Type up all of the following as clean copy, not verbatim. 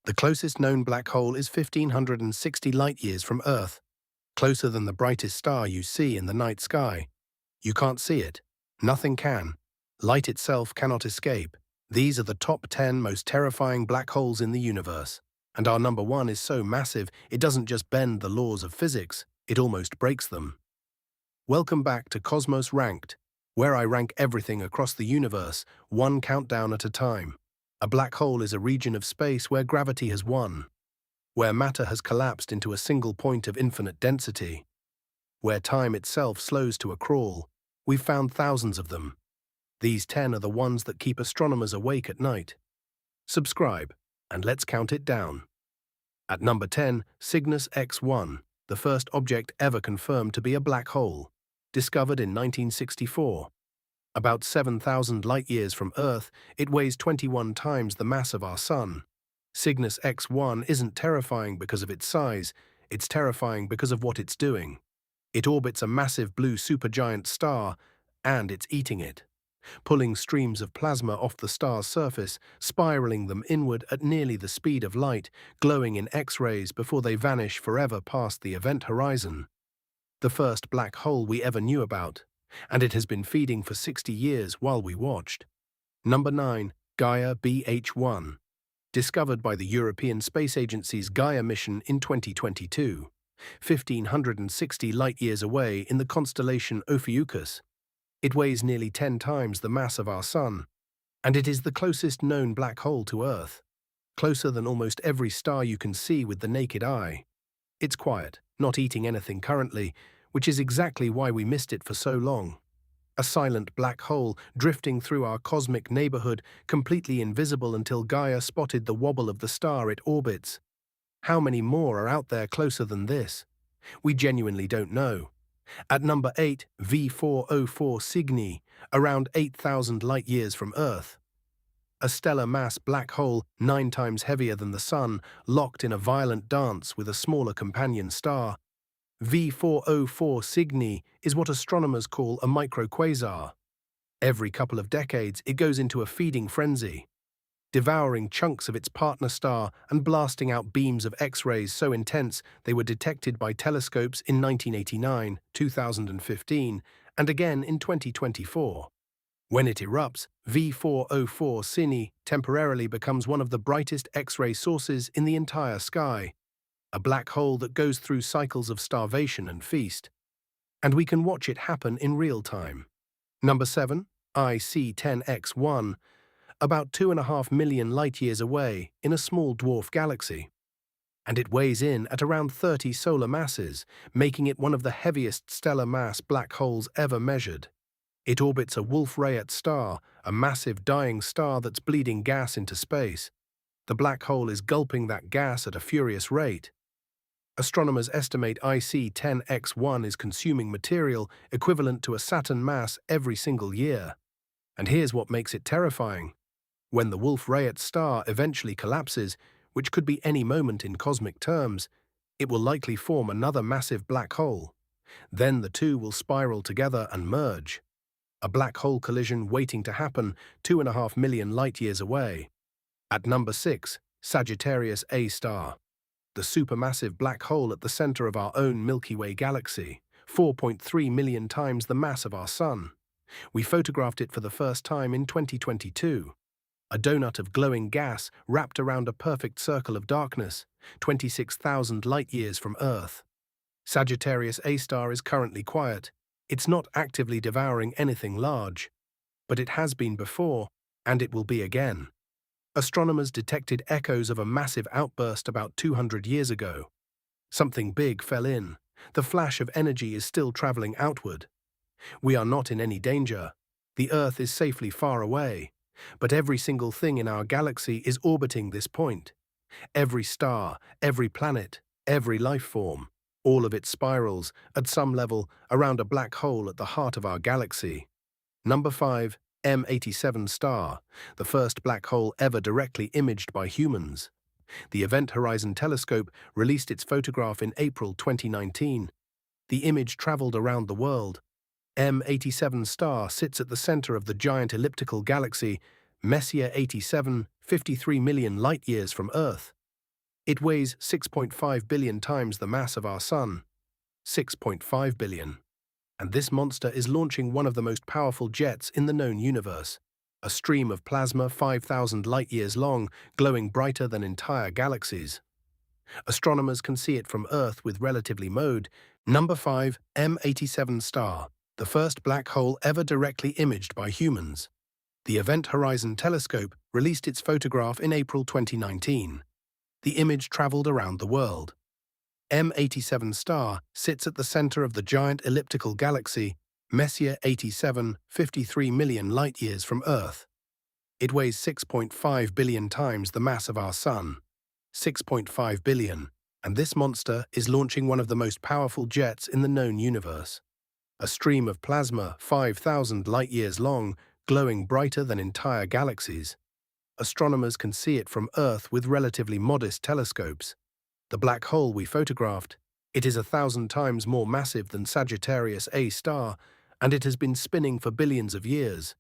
The closest known black hole is 1,560 light-years from Earth, closer than the brightest star you see in the night sky. You can't see it. Nothing can. Light itself cannot escape. These are the top 10 most terrifying black holes in the universe. And our number one is so massive, it doesn't just bend the laws of physics, it almost breaks them. Welcome back to Cosmos Ranked, where I rank everything across the universe, one countdown at a time. A black hole is a region of space where gravity has won, where matter has collapsed into a single point of infinite density, where time itself slows to a crawl. We've found thousands of them. These 10 are the ones that keep astronomers awake at night. Subscribe, and let's count it down. At number 10, Cygnus X1, the first object ever confirmed to be a black hole, discovered in 1964. About 7,000 light-years from Earth, it weighs 21 times the mass of our Sun. Cygnus X1 isn't terrifying because of its size, it's terrifying because of what it's doing. It orbits a massive blue supergiant star, and it's eating it, pulling streams of plasma off the star's surface, spiraling them inward at nearly the speed of light, glowing in X-rays before they vanish forever past the event horizon. The first black hole we ever knew about, and it has been feeding for 60 years while we watched. Number 9, Gaia BH1, discovered by the European Space Agency's Gaia mission in 2022, 1,560 light-years away in the constellation Ophiuchus. It weighs nearly 10 times the mass of our Sun, and it is the closest known black hole to Earth, closer than almost every star you can see with the naked eye. It's quiet, not eating anything currently, which is exactly why we missed it for so long. A silent black hole drifting through our cosmic neighborhood, completely invisible until Gaia spotted the wobble of the star it orbits. How many more are out there closer than this? We genuinely don't know. At number 8, V404 Cygni, around 8,000 light-years from Earth. A stellar mass black hole 9 times heavier than the Sun, locked in a violent dance with a smaller companion star. V404 Cygni is what astronomers call a microquasar. Every couple of decades, it goes into a feeding frenzy, devouring chunks of its partner star and blasting out beams of X-rays so intense they were detected by telescopes in 1989, 2015, and again in 2024. When it erupts, V404 Cygni temporarily becomes one of the brightest X-ray sources in the entire sky, a black hole that goes through cycles of starvation and feast. And we can watch it happen in real time. Number 7, IC10X1, about 2.5 million light-years away in a small dwarf galaxy. And it weighs in at around 30 solar masses, making it one of the heaviest stellar mass black holes ever measured. It orbits a Wolf-Rayet star, a massive dying star that's bleeding gas into space. The black hole is gulping that gas at a furious rate. Astronomers estimate IC10X1 is consuming material equivalent to a Saturn mass every single year. And here's what makes it terrifying. When the Wolf-Rayet star eventually collapses, which could be any moment in cosmic terms, it will likely form another massive black hole. Then the two will spiral together and merge. A black hole collision waiting to happen 2.5 million light-years away. At number 6, Sagittarius A star, the supermassive black hole at the center of our own Milky Way galaxy, 4.3 million times the mass of our Sun. We photographed it for the first time in 2022. A donut of glowing gas wrapped around a perfect circle of darkness, 26,000 light-years from Earth. Sagittarius A star is currently quiet. It's not actively devouring anything large. But it has been before, and it will be again. Astronomers detected echoes of a massive outburst about 200 years ago. Something big fell in. The flash of energy is still traveling outward. We are not in any danger. The Earth is safely far away. But every single thing in our galaxy is orbiting this point. Every star, every planet, every life form, all of it spirals, at some level, around a black hole at the heart of our galaxy. Number 5, M87 star, the first black hole ever directly imaged by humans. The Event Horizon Telescope released its photograph in April 2019. The image traveled around the world. M87 star sits at the center of the giant elliptical galaxy Messier 87, 53 million light-years from Earth. It weighs 6.5 billion times the mass of our Sun. 6.5 billion. And this monster is launching one of the most powerful jets in the known universe. A stream of plasma 5,000 light-years long, glowing brighter than entire galaxies. Astronomers can see it from Earth with relatively mode. Number 5, M87 star, the first black hole ever directly imaged by humans. The Event Horizon Telescope released its photograph in April 2019. The image traveled around the world. M87 star sits at the center of the giant elliptical galaxy Messier 87, 53 million light-years from Earth. It weighs 6.5 billion times the mass of our Sun. 6.5 billion, and this monster is launching one of the most powerful jets in the known universe. A stream of plasma 5,000 light-years long, glowing brighter than entire galaxies. Astronomers can see it from Earth with relatively modest telescopes. The black hole we photographed, it is 1,000 times more massive than Sagittarius A star, and it has been spinning for billions of years.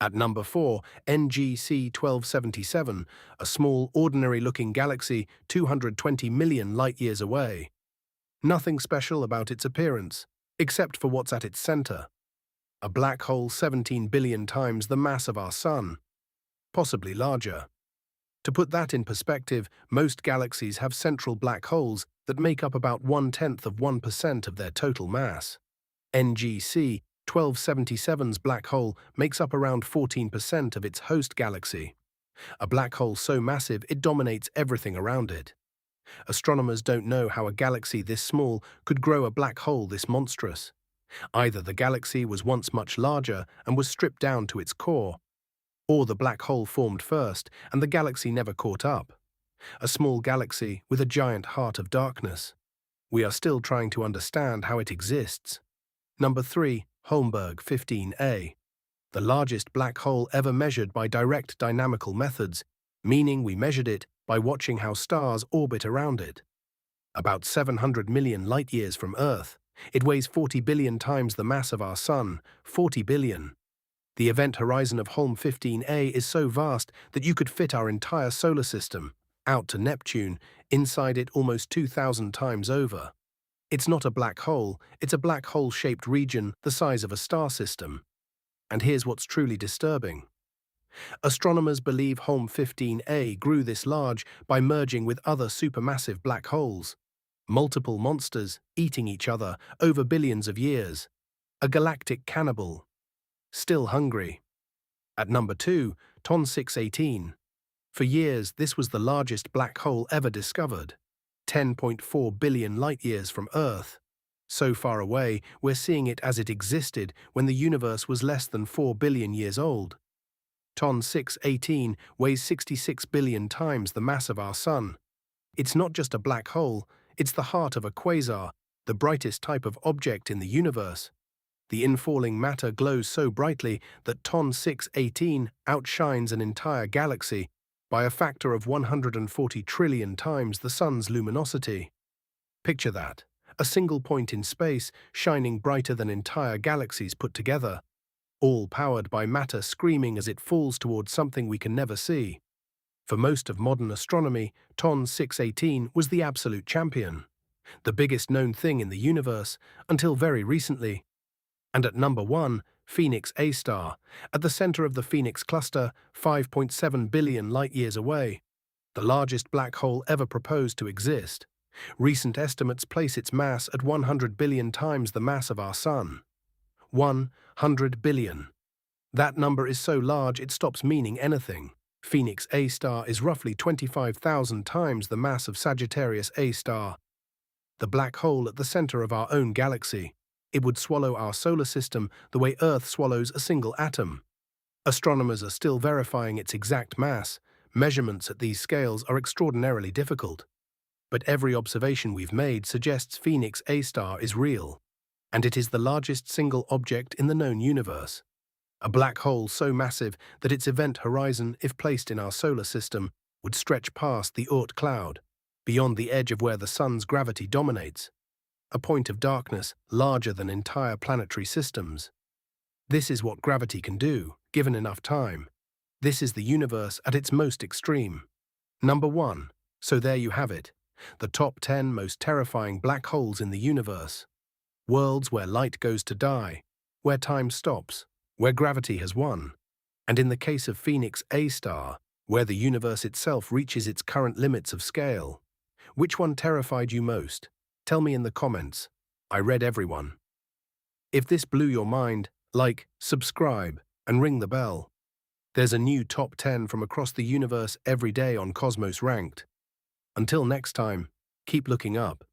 At number 4, NGC 1277, a small, ordinary-looking galaxy 220 million light-years away. Nothing special about its appearance, except for what's at its center. A black hole 17 billion times the mass of our Sun. Possibly larger. To put that in perspective, most galaxies have central black holes that make up about 0.1% of their total mass. NGC 1277's black hole makes up around 14% of its host galaxy. A black hole so massive it dominates everything around it. Astronomers don't know how a galaxy this small could grow a black hole this monstrous. Either the galaxy was once much larger and was stripped down to its core, or the black hole formed first and the galaxy never caught up. A small galaxy with a giant heart of darkness. We are still trying to understand how it exists. Number 3, Holmberg 15A. The largest black hole ever measured by direct dynamical methods, meaning we measured it by watching how stars orbit around it. About 700 million light-years from Earth, it weighs 40 billion times the mass of our Sun, 40 billion. The event horizon of Holm 15A is so vast that you could fit our entire solar system, out to Neptune, inside it almost 2,000 times over. It's not a black hole, it's a black hole-shaped region the size of a star system. And here's what's truly disturbing. Astronomers believe Holm 15A grew this large by merging with other supermassive black holes. Multiple monsters eating each other over billions of years. A galactic cannibal. Still hungry. At number 2, Ton 618. For years, this was the largest black hole ever discovered. 10.4 billion light-years from Earth. So far away, we're seeing it as it existed when the universe was less than 4 billion years old. Ton 618 weighs 66 billion times the mass of our Sun. It's not just a black hole, it's the heart of a quasar, the brightest type of object in the universe. The infalling matter glows so brightly that Ton 618 outshines an entire galaxy by a factor of 140 trillion times the Sun's luminosity. Picture that, a single point in space shining brighter than entire galaxies put together, all powered by matter screaming as it falls towards something we can never see. For most of modern astronomy, Ton 618 was the absolute champion, the biggest known thing in the universe until very recently. And at number 1, Phoenix A star, at the center of the Phoenix cluster, 5.7 billion light-years away, the largest black hole ever proposed to exist. Recent estimates place its mass at 100 billion times the mass of our Sun. 100 billion. That number is so large it stops meaning anything. Phoenix A star is roughly 25,000 times the mass of Sagittarius A star, the black hole at the center of our own galaxy. It would swallow our solar system the way Earth swallows a single atom. Astronomers are still verifying its exact mass. Measurements at these scales are extraordinarily difficult. But every observation we've made suggests Phoenix A star is real, and it is the largest single object in the known universe. A black hole so massive that its event horizon, if placed in our solar system, would stretch past the Oort cloud, beyond the edge of where the Sun's gravity dominates. A point of darkness larger than entire planetary systems. This is what gravity can do, given enough time. This is the universe at its most extreme. Number 1. So there you have it, the top 10 most terrifying black holes in the universe. Worlds where light goes to die, where time stops, where gravity has won. And in the case of Phoenix A star, where the universe itself reaches its current limits of scale. Which one terrified you most? Tell me in the comments. I read everyone. If this blew your mind, like, subscribe, and ring the bell. There's a new top 10 from across the universe every day on Cosmos Ranked. Until next time, keep looking up.